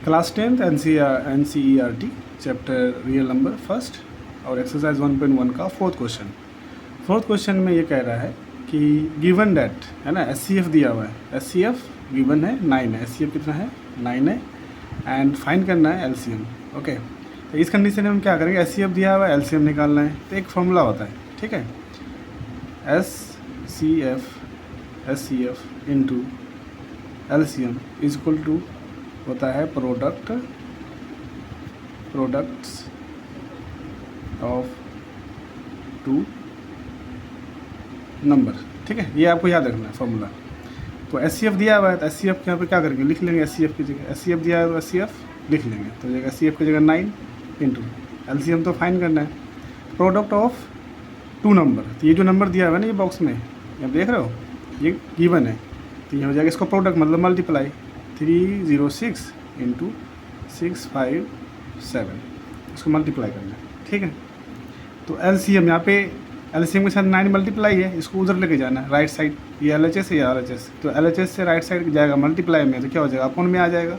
Class 10th NCERT chapter real number first और exercise 1.1 का fourth question में ये कह रहा है कि गिवन दैट है ना, SCF दिया हुआ है, SCF गिवन है 9 है, SCF कितना है 9 है एंड फाइंड करना है LCM। ओके, तो इस कंडीशन में हम क्या करेंगे, SCF दिया हुआ है, LCM निकालना है। तो एक फॉर्मूला होता है, ठीक है, SCF into LCM is equal to होता है प्रोडक्ट्स ऑफ टू नंबर। ठीक है, ये आपको याद रखना है फॉर्मूला। तो SCF दिया हुआ है तो SCF के यहाँ पे क्या करेंगे, लिख लेंगे SCF की जगह, SCF दिया है तो SCF लिख लेंगे। तो जगह SCF की जगह 9 इंटू LCM तो फाइंड करना है प्रोडक्ट ऑफ टू नंबर। तो ये जो नंबर दिया हुआ है ना, ये बॉक्स में आप देख रहे हो, ये गिवन है, तो ये हो जाएगा इसको प्रोडक्ट मतलब मल्टीप्लाई 306 इंटू 657, इसको मल्टीप्लाई करना है। ठीक है, तो LCM यहाँ पे LCM के साथ 9 मल्टीप्लाई है, इसको उधर लेके जाना है राइट साइड, ये LHS है, ये RHS, तो LHS से राइट साइड जाएगा मल्टीप्लाई में, तो क्या हो जाएगा अपॉन में आ जाएगा।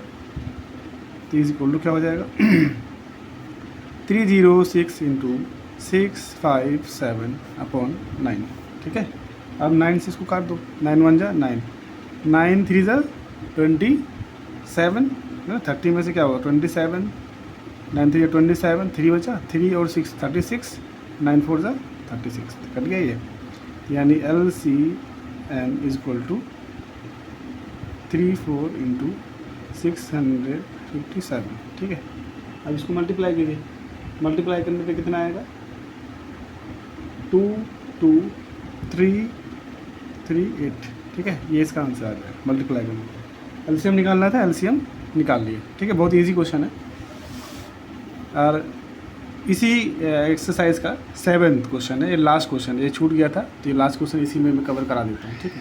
तो इज इक्वल टू क्या हो जाएगा 306 इंटू 657 अपॉन 9। ठीक है, अब 9 से इसको काट दो, 9 1 जा 9, 9 3 जा 27 ना, 30 में से क्या होगा 27, 9 3 27, 3 बचा, 3 और 6 36, 9 4 जा 36, कट गया ये। यानी LCM is equal to 34 into 657। ठीक है, अब इसको मल्टीप्लाई कीजिए, मल्टीप्लाई करने पे कितना आएगा 2238। ठीक है, ये इसका आंसर आ जाएगा मल्टीप्लाई करने पे। LCM निकालना था, LCM निकाल लिए। ठीक है, बहुत इजी क्वेश्चन है। और इसी एक्सरसाइज का 7th क्वेश्चन है, ये लास्ट क्वेश्चन, ये छूट गया था तो ये लास्ट क्वेश्चन इसी में मैं कवर करा देता हूँ। ठीक है,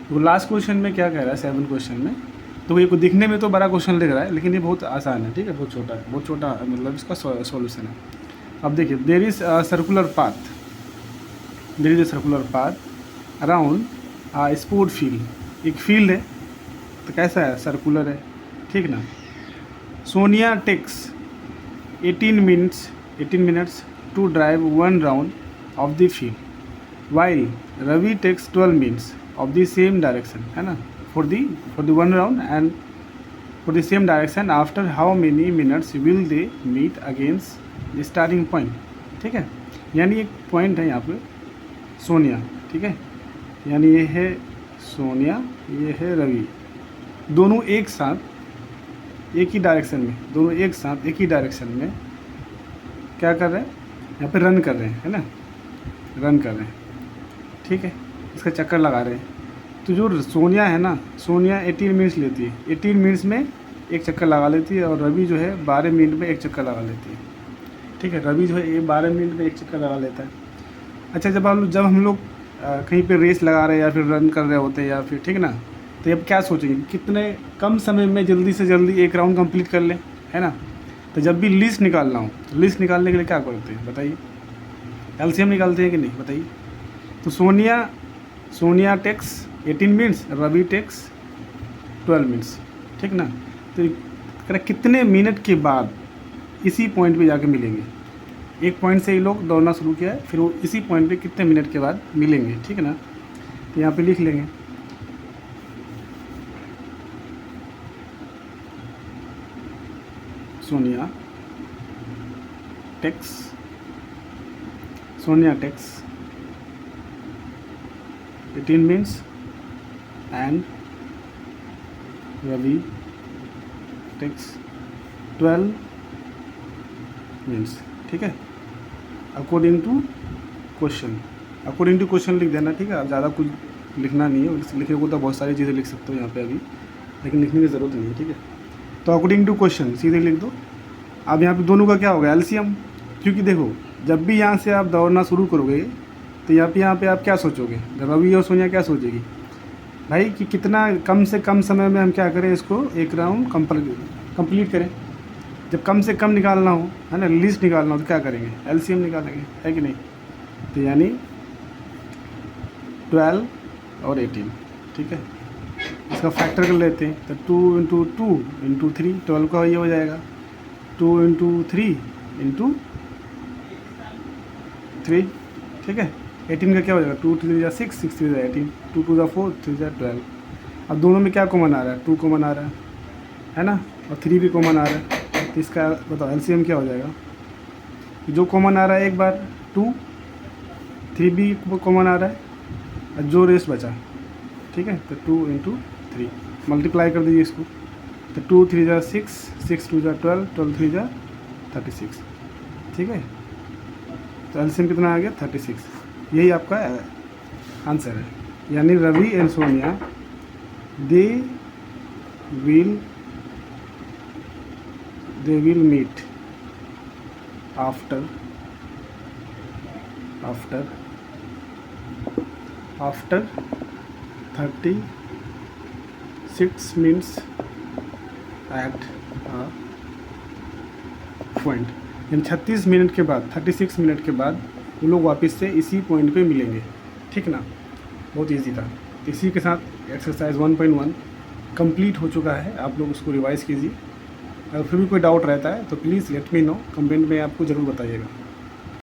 तो लास्ट क्वेश्चन में क्या कह रहा है 7th क्वेश्चन में, तो ये को दिखने में तो बड़ा क्वेश्चन लग रहा है लेकिन ये बहुत आसान है। ठीक है, बहुत छोटा मतलब इसका सॉल्यूशन है। अब देखिए, there is a circular path around a sport field, एक फील्ड है तो कैसा है, सर्कुलर है। ठीक ना, Sonia takes 18 minutes to drive 1 round of the field, while Ravi takes 12 minutes of the same direction, है ना, for the 1 round and for the same direction. After how many minutes will they meet against the starting point. ठीक है, यानी एक point है यहाँ पे सोनिया। ठीक है, यानी ये है सोनिया, ये है रवि, दोनों एक साथ एक ही डायरेक्शन में, दोनों एक साथ एक ही डायरेक्शन में क्या कर रहे हैं, यहाँ पे रन कर रहे हैं, है ना, रन कर रहे हैं। ठीक है, इसका चक्कर लगा रहे हैं। तो जो सोनिया है ना, सोनिया 18 मिनट्स लेती है, 18 मिनट्स में एक चक्कर लगा लेती है, और रवि जो है 12 मिनट में एक चक्कर लगा लेती है। ठीक है, रवि जो है ये 12 मिनट में एक चक्कर लगा लेता है। अच्छा, जब हम लोग कहीं पे रेस लगा रहे हैं या फिर रन कर रहे होते हैं या फिर, ठीक ना, तो अब क्या सोचेंगे कितने कम समय में जल्दी से जल्दी एक राउंड कंप्लीट कर लें, है ना। तो जब भी लिस्ट निकालना हो, तो लिस्ट निकालने के लिए क्या करते हैं बताइए, LCM निकालते हैं कि नहीं बताइए। तो Sonia takes 18 minutes, Ravi takes 12 minutes. ठीक ना, तो कितने मिनट के बाद इसी पॉइंट पे जाके मिलेंगे, एक पॉइंट से ही लोग दौड़ना शुरू किया है, फिर वो इसी पॉइंट पे कितने मिनट के बाद मिलेंगे। ठीक है ना, तो यहाँ पे लिख लेंगे Sonia takes 18 minutes and Ravi takes 12 minutes. ठीक है, अकॉर्डिंग टू क्वेश्चन लिख देना। ठीक है, अब ज़्यादा कुछ लिखना नहीं है, लिखने को तो बहुत सारी चीज़ें लिख सकते हो यहाँ पे अभी, लेकिन लिखने की ज़रूरत नहीं है। ठीक है, तो अकॉर्डिंग टू क्वेश्चन सीधे लिख दो। अब यहाँ पे दोनों का क्या होगा LCM, क्योंकि देखो जब भी यहाँ से आप दौड़ना शुरू करोगे तो यहाँ पे आप क्या सोचोगे, रवि और सोनिया क्या सोचेगी भाई कि कितना कम से कम समय में हम क्या करें, इसको एक राउंड कंप्लीट करें। जब कम से कम निकालना हो, है ना, लिस्ट निकालना हो, तो क्या करेंगे LCM निकालेंगे, है कि नहीं। तो यानी 12 और 18। ठीक है। इसका फैक्टर कर लेते हैं, तो 2 इंटू 2 इंटू 3, 12 का ये हो जाएगा 2 इंटू 3 इंटू 3, ठीक है। 18 का क्या हो जाएगा 2 3 जा 6, 6 3 जा 18, 2 2 जा 4, 3 जा 12। अब दोनों में क्या कॉमन आ रहा है, 2 कॉमन आ रहा है ना, और 3 भी कॉमन आ रहा है, तो इसका बताओ एलसीएम क्या हो जाएगा। जो कॉमन आ रहा है एक बार 2, 3 भी कॉमन आ रहा है, और जो रेस्ट बचा, ठीक है, तो 2 इंटू 3 मल्टीप्लाई कर दीजिए इसको, तो 2 3 जा 6, 6 2 जा 12, 12 3 जा 36, ठीक है। तो एलसीएम कितना आ गया 36, यही आपका आंसर है। यानी Ravi and Sonia they will meet after 36 minutes at a point, यानी 36 मिनट के बाद 36 मिनट के बाद वो लोग वापस से इसी पॉइंट पे मिलेंगे, ठीक ना। बहुत इजी था। इसी के साथ एक्सरसाइज 1.1 कंप्लीट हो चुका है, आप लोग उसको रिवाइज़ कीजिए। अगर फिर भी कोई डाउट रहता है तो please let me know, comment में आपको ज़रूर बताइएगा।